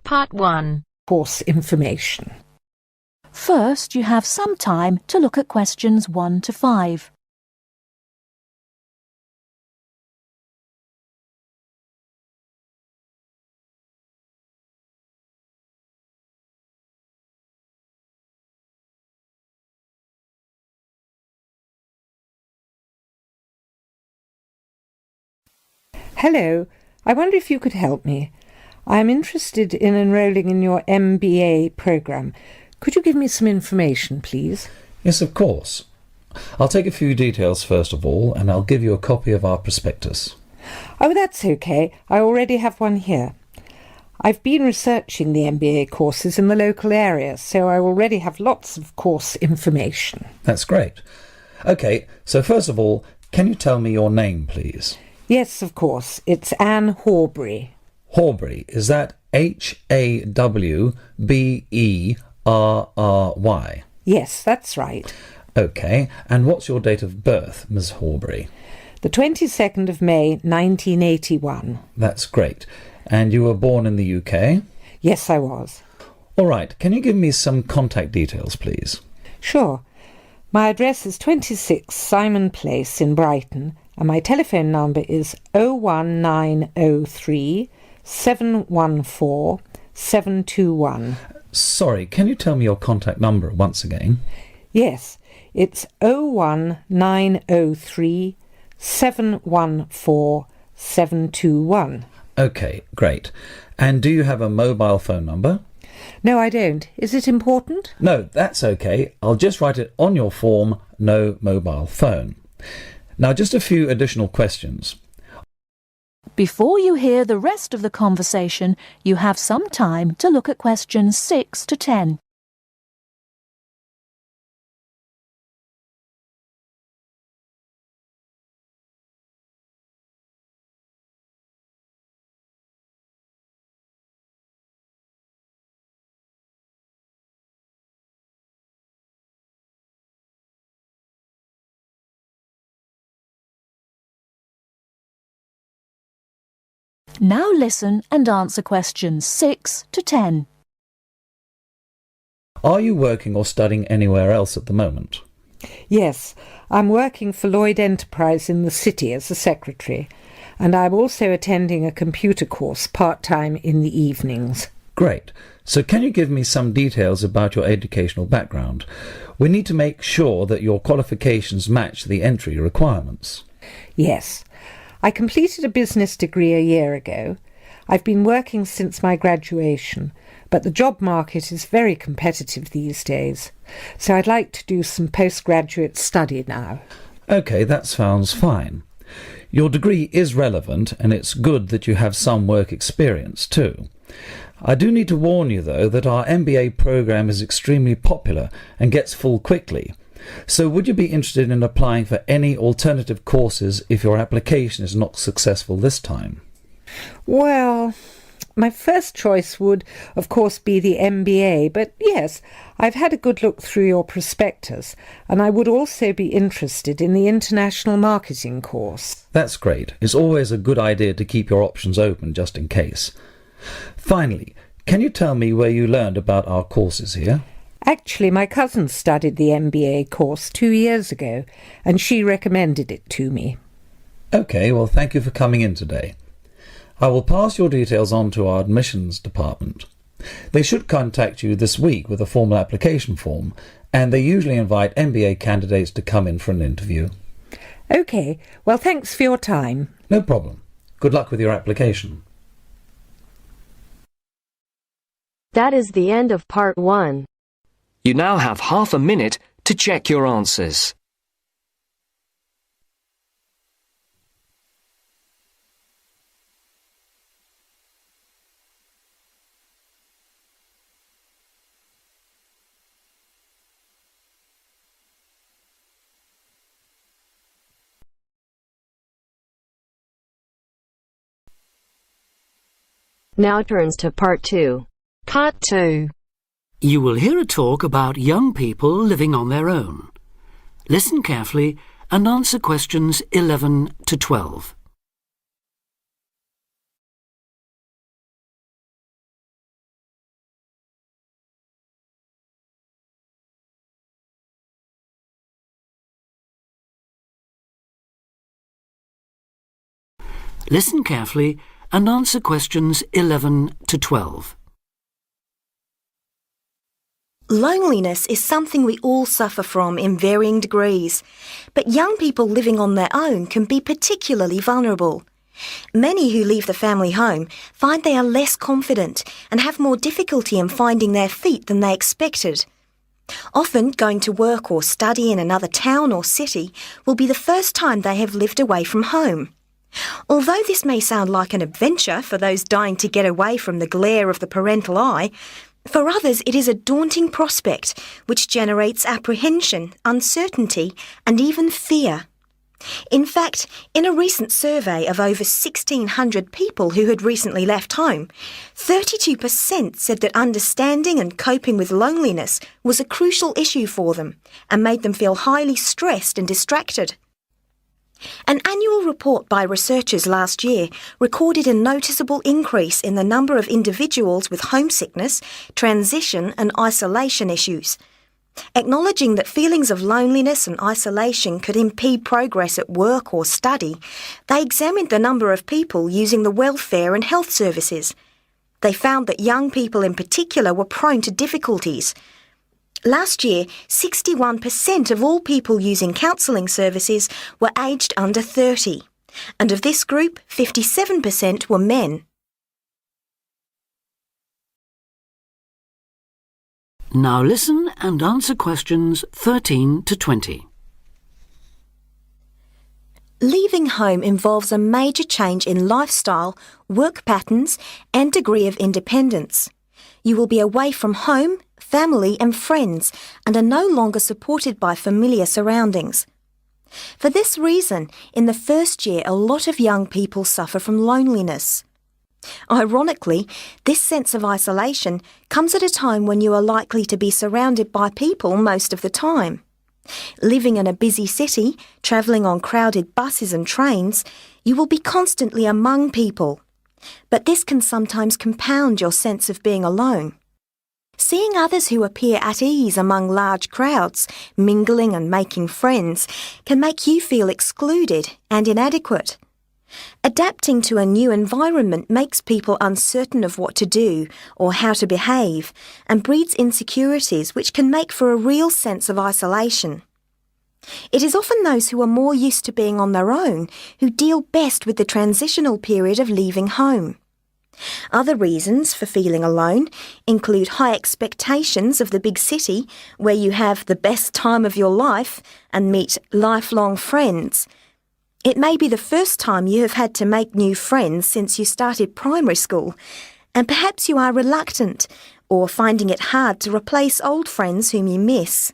Part 1. Course information. First, you have some time to look at questions 1 to 5. Hello, I wonder if you could help me. I am interested in enrolling in your MBA programme. Could you give me some information, please? Yes, of course. I'll take a few details first of all, and I'll give you a copy of our prospectus. Oh, that's okay. I already have one here. I've been researching the MBA courses in the local area, so I already have lots of course information. That's great. OK, so first of all, can you tell me your name, please? Yes, of course. It's Anne Horbury. Horbury, is that Hawberry? Yes, that's right. OK, and what's your date of birth, Miss Horbury? The 22nd of May, 1981. That's great. And you were born in the UK? Yes, I was. All right, can you give me some contact details, please? Sure. My address is 26 Simon Place in Brighton, and my telephone number is 01903 714 721. Sorry, can you tell me your contact number once again? Yes, it's 01903 714 721. OK, great. And do you have a mobile phone number? No, I don't. Is it important? No, that's OK. I'll just write it on your form, no mobile phone. Now, just a few additional questions. Before you hear the rest of the conversation, you have some time to look at questions 6 to 10. Now listen and answer questions 6 to 10. Are you working or studying anywhere else at the moment? Yes, I'm working for Lloyd Enterprise in the city as a secretary, and I'm also attending a computer course part-time in the evenings. Great. So can you give me some details about your educational background? We need to make sure that your qualifications match the entry requirements. Yes. I completed a business degree a year ago. I've been working since my graduation, but the job market is very competitive these days, so I'd like to do some postgraduate study now. OK, that sounds fine. Your degree is relevant, and it's good that you have some work experience too. I do need to warn you, though, that our MBA programme is extremely popular and gets full quickly. So would you be interested in applying for any alternative courses if your application is not successful this time? Well, my first choice would, of course, be the MBA, but yes, I've had a good look through your prospectus, and I would also be interested in the International Marketing course. That's great. It's always a good idea to keep your options open just in case. Finally, can you tell me where you learned about our courses here? Actually, my cousin studied the MBA course 2 years ago, and she recommended it to me. OK, well, thank you for coming in today. I will pass your details on to our admissions department. They should contact you this week with a formal application form, and they usually invite MBA candidates to come in for an interview. OK, well, thanks for your time. No problem. Good luck with your application. That is the end of Part 1. You now have half a minute to check your answers. Now turns to Part 2. Part 2. You will hear a talk about young people living on their own. Listen carefully and answer questions 11 to 12. Listen carefully and answer questions 11 to 12. Loneliness is something we all suffer from in varying degrees, but young people living on their own can be particularly vulnerable. Many who leave the family home find they are less confident and have more difficulty in finding their feet than they expected. Often, going to work or study in another town or city will be the first time they have lived away from home. Although this may sound like an adventure for those dying to get away from the glare of the parental eye, for others it is a daunting prospect which generates apprehension, uncertainty and even fear. In fact, in a recent survey of over 1,600 people who had recently left home, 32% said that understanding and coping with loneliness was a crucial issue for them and made them feel highly stressed and distracted. An annual report by researchers last year recorded a noticeable increase in the number of individuals with homesickness, transition and isolation issues. Acknowledging that feelings of loneliness and isolation could impede progress at work or study, they examined the number of people using the welfare and health services. They found that young people in particular were prone to difficulties. Last year, 61% of all people using counselling services were aged under 30, and of this group, 57% were men. Now listen and answer questions 13 to 20. Leaving home involves a major change in lifestyle, work patterns, and degree of independence. You will be away from home, family and friends, and are no longer supported by familiar surroundings. For this reason, in the first year, a lot of young people suffer from loneliness. Ironically, this sense of isolation comes at a time when you are likely to be surrounded by people most of the time. Living in a busy city, travelling on crowded buses and trains, you will be constantly among people. But this can sometimes compound your sense of being alone. Seeing others who appear at ease among large crowds, mingling and making friends, can make you feel excluded and inadequate. Adapting to a new environment makes people uncertain of what to do or how to behave and breeds insecurities which can make for a real sense of isolation. It is often those who are more used to being on their own who deal best with the transitional period of leaving home. Other reasons for feeling alone include high expectations of the big city where you have the best time of your life and meet lifelong friends. It may be the first time you have had to make new friends since you started primary school, and perhaps you are reluctant or finding it hard to replace old friends whom you miss.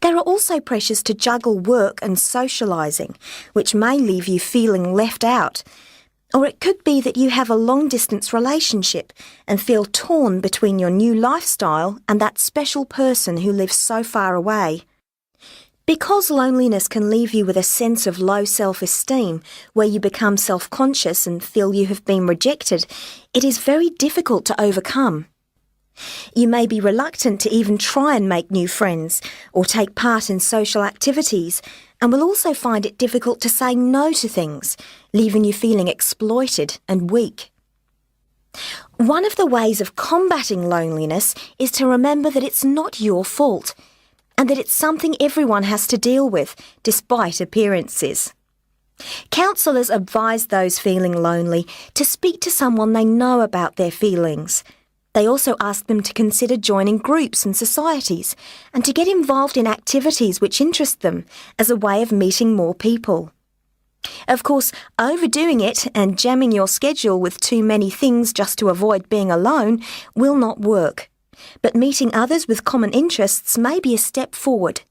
There are also pressures to juggle work and socialising, which may leave you feeling left out. Or it could be that you have a long-distance relationship and feel torn between your new lifestyle and that special person who lives so far away. Because loneliness can leave you with a sense of low self-esteem, where you become self-conscious and feel you have been rejected, it is very difficult to overcome. You may be reluctant to even try and make new friends or take part in social activities, and will also find it difficult to say no to things, leaving you feeling exploited and weak. One of the ways of combating loneliness is to remember that it's not your fault, and that it's something everyone has to deal with, despite appearances. Counsellors advise those feeling lonely to speak to someone they know about their feelings. They also ask them to consider joining groups and societies and to get involved in activities which interest them as a way of meeting more people. Of course, overdoing it and jamming your schedule with too many things just to avoid being alone will not work. But meeting others with common interests may be a step forward.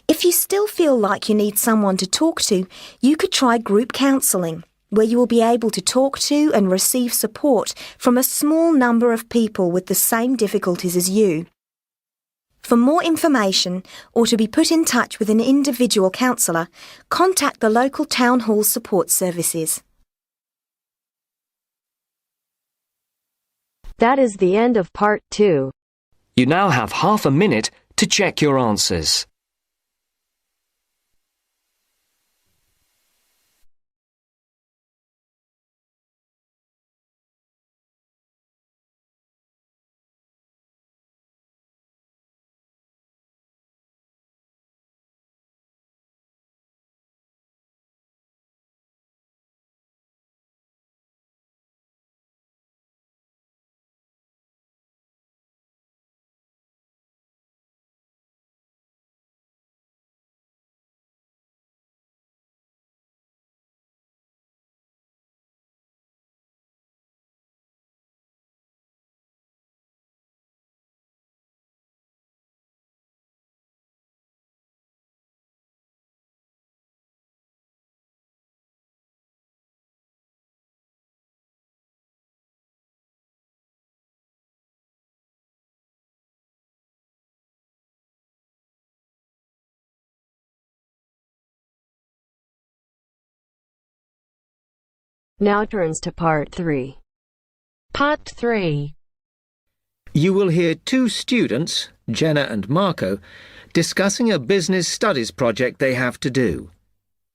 If you still feel like you need someone to talk to, you could try group counselling, where you will be able to talk to and receive support from a small number of people with the same difficulties as you. For more information or to be put in touch with an individual counsellor, contact the local town hall support services. That is the end of part 2. You now have half a minute to check your answers. Now turns to Part 3. Part 3. You will hear two students, Jenna and Marco, discussing a business studies project they have to do.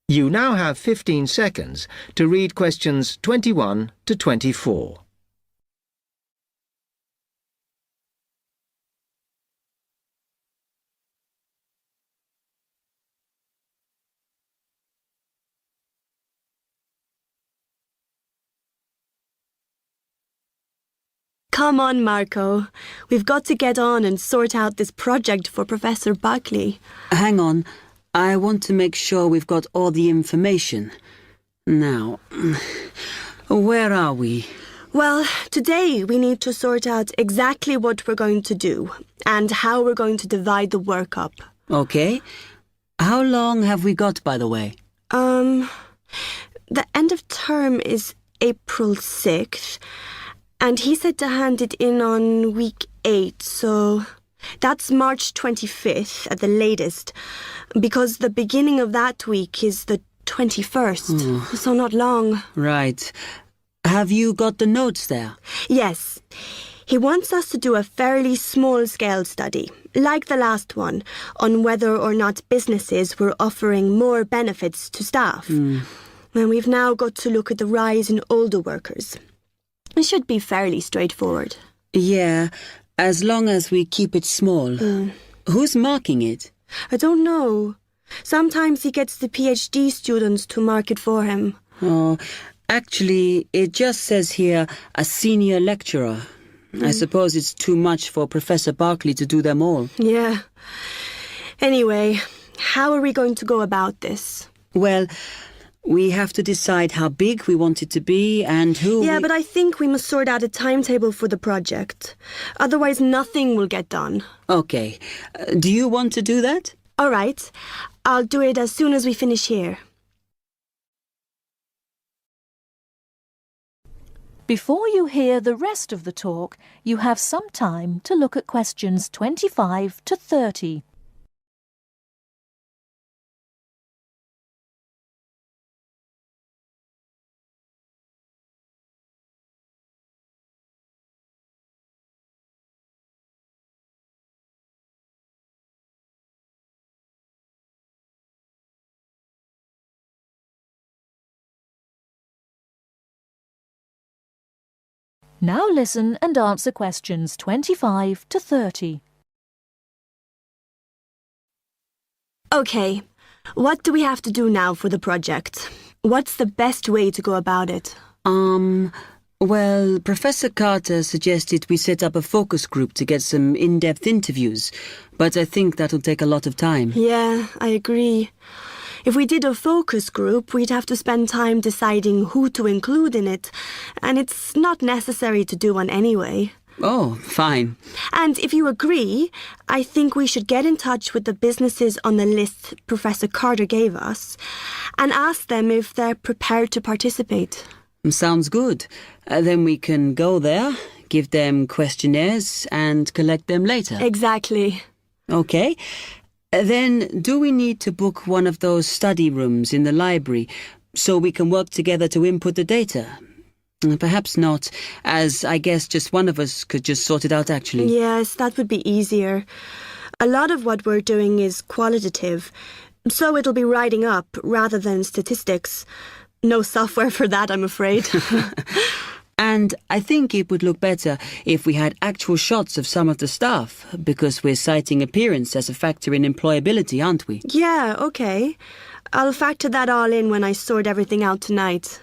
You now have 15 seconds to read questions 21 to 24. Come on, Marco. We've got to get on and sort out this project for Professor Buckley. Hang on. I want to make sure we've got all the information. Now, where are we? Well, today we need to sort out exactly what we're going to do and how we're going to divide the work up. Okay. How long have we got, by the way? The end of term is April 6th. And he said to hand it in on week 8, so that's March 25th at the latest, because the beginning of that week is the 21st, so not long. Right. Have you got the notes there? Yes. He wants us to do a fairly small-scale study, like the last one, on whether or not businesses were offering more benefits to staff. And we've now got to look at the rise in older workers. It should be fairly straightforward. Yeah, as long as we keep it small. Who's marking it? I don't know. Sometimes he gets the PhD students to mark it for him. Oh, actually, it just says here, a senior lecturer. I suppose it's too much for Professor Barclay to do them all. Yeah. Anyway, how are we going to go about this? Well, we have to decide how big we want it to be and who... Yeah, but I think we must sort out a timetable for the project. Otherwise, nothing will get done. Okay. Do you want to do that? All right. I'll do it as soon as we finish here. Before you hear the rest of the talk, you have some time to look at questions 25 to 30. Now listen and answer questions 25 to 30. Okay. What do we have to do now for the project? What's the best way to go about it? Well, Professor Carter suggested we set up a focus group to get some in-depth interviews, but I think that'll take a lot of time. Yeah, I agree. If we did a focus group, we'd have to spend time deciding who to include in it, and it's not necessary to do one anyway. Oh, fine. And if you agree, I think we should get in touch with the businesses on the list Professor Carter gave us and ask them if they're prepared to participate. Sounds good. Then we can go there, give them questionnaires and collect them later. Exactly. Okay. Then do we need to book one of those study rooms in the library so we can work together to input the data? Perhaps not, as I guess just one of us could just sort it out actually. Yes, that would be easier. A lot of what we're doing is qualitative, so it'll be writing up rather than statistics. No software for that, I'm afraid. And I think it would look better if we had actual shots of some of the staff, because we're citing appearance as a factor in employability, aren't we? Yeah, okay. I'll factor that all in when I sort everything out tonight.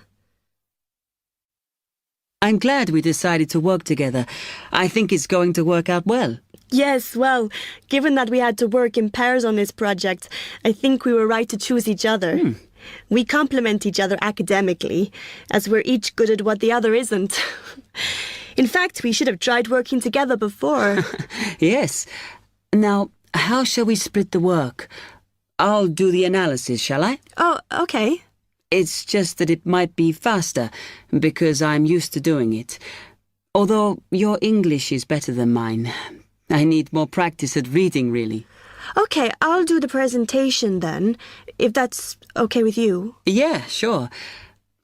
I'm glad we decided to work together. I think it's going to work out well. Yes, well, given that we had to work in pairs on this project, I think we were right to choose each other. We complement each other academically, as we're each good at what the other isn't. In fact, we should have tried working together before. Yes. Now, how shall we split the work? I'll do the analysis, shall I? Oh, okay. It's just that it might be faster, because I'm used to doing it. Although your English is better than mine. I need more practice at reading, really. Okay, I'll do the presentation then, if that's okay with you. Yeah, sure.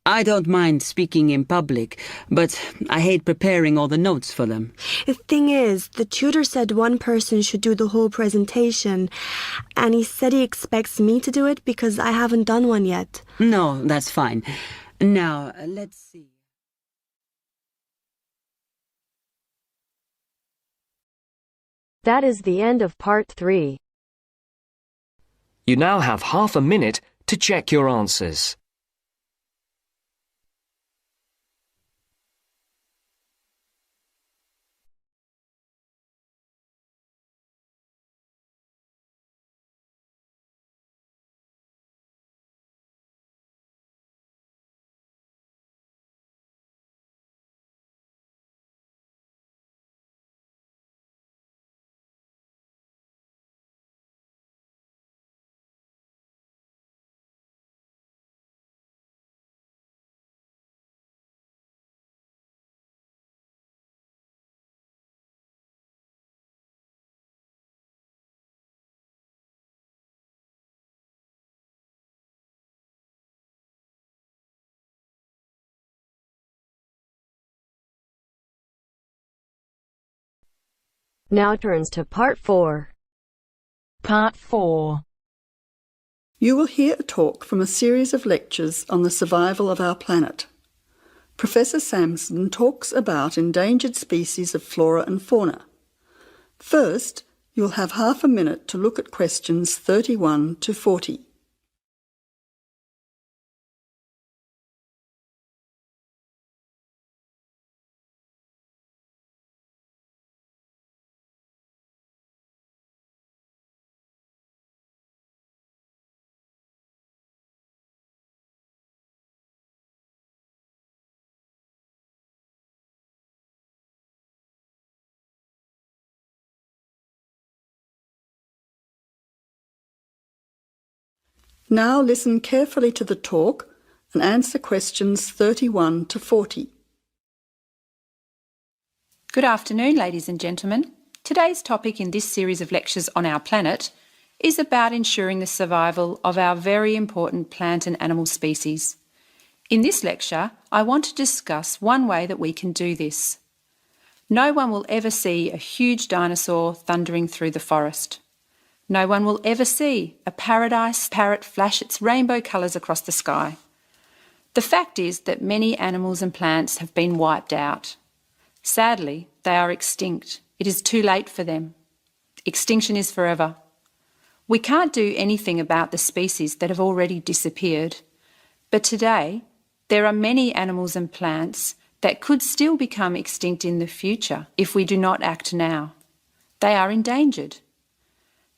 I don't mind speaking in public, but I hate preparing all the notes for them. The thing is, the tutor said one person should do the whole presentation, and he said he expects me to do it because I haven't done one yet. No, that's fine. Now, let's see. That is the end of part 3. You now have half a minute to check your answers. Now turns to part 4. Part 4. You will hear a talk from a series of lectures on the survival of our planet. Professor Samson talks about endangered species of flora and fauna. First, you'll have half a minute to look at questions 31 to 40. Now listen carefully to the talk and answer questions 31 to 40. Good afternoon, ladies and gentlemen. Today's topic in this series of lectures on our planet is about ensuring the survival of our very important plant and animal species. In this lecture, I want to discuss one way that we can do this. No one will ever see a huge dinosaur thundering through the forest. No one will ever see a paradise parrot flash its rainbow colours across the sky. The fact is that many animals and plants have been wiped out. Sadly, they are extinct. It is too late for them. Extinction is forever. We can't do anything about the species that have already disappeared. But today, there are many animals and plants that could still become extinct in the future if we do not act now. They are endangered.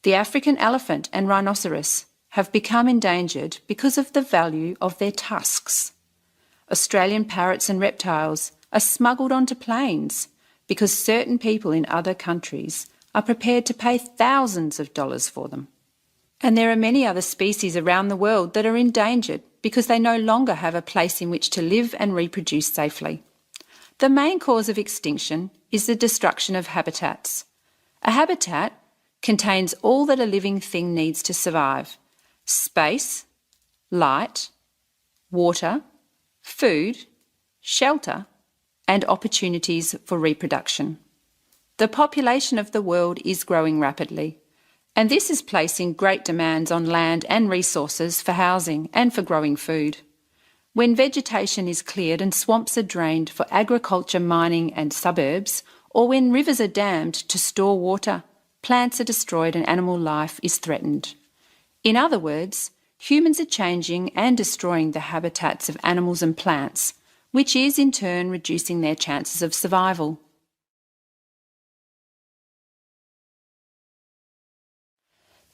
The African elephant and rhinoceros have become endangered because of the value of their tusks. Australian parrots and reptiles are smuggled onto planes because certain people in other countries are prepared to pay thousands of dollars for them. And there are many other species around the world that are endangered because they no longer have a place in which to live and reproduce safely. The main cause of extinction is the destruction of habitats. A habitat contains all that a living thing needs to survive: space, light, water, food, shelter, and opportunities for reproduction. The population of the world is growing rapidly, and this is placing great demands on land and resources for housing and for growing food. When vegetation is cleared and swamps are drained for agriculture, mining and suburbs, or when rivers are dammed to store water, plants are destroyed and animal life is threatened. In other words, humans are changing and destroying the habitats of animals and plants, which is in turn reducing their chances of survival.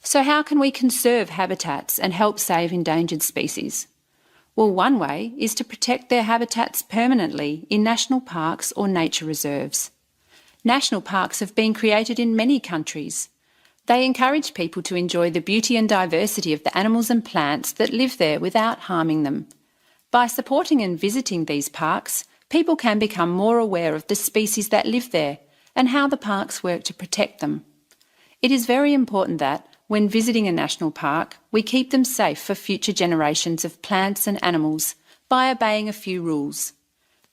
So how can we conserve habitats and help save endangered species? Well, one way is to protect their habitats permanently in national parks or nature reserves. National parks have been created in many countries. They encourage people to enjoy the beauty and diversity of the animals and plants that live there without harming them. By supporting and visiting these parks, people can become more aware of the species that live there and how the parks work to protect them. It is very important that, when visiting a national park, we keep them safe for future generations of plants and animals by obeying a few rules.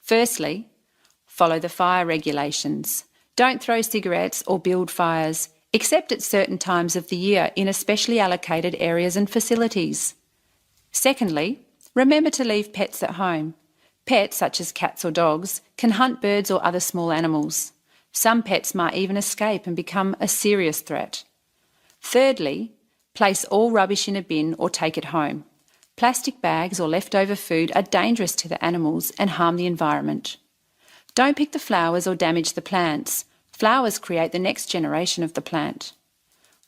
Firstly, follow the fire regulations. Don't throw cigarettes or build fires, except at certain times of the year in especially allocated areas and facilities. Secondly, remember to leave pets at home. Pets, such as cats or dogs, can hunt birds or other small animals. Some pets might even escape and become a serious threat. Thirdly, place all rubbish in a bin or take it home. Plastic bags or leftover food are dangerous to the animals and harm the environment. Don't pick the flowers or damage the plants. Flowers create the next generation of the plant.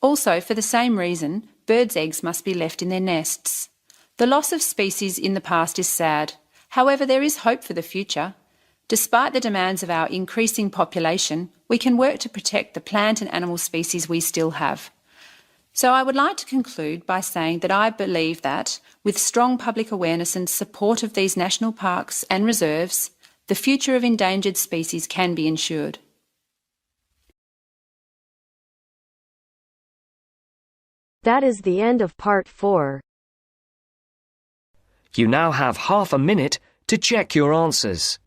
Also, for the same reason, birds' eggs must be left in their nests. The loss of species in the past is sad. However, there is hope for the future. Despite the demands of our increasing population, we can work to protect the plant and animal species we still have. So I would like to conclude by saying that I believe that, with strong public awareness and support of these national parks and reserves, the future of endangered species can be ensured. That is the end of part 4. You now have half a minute to check your answers.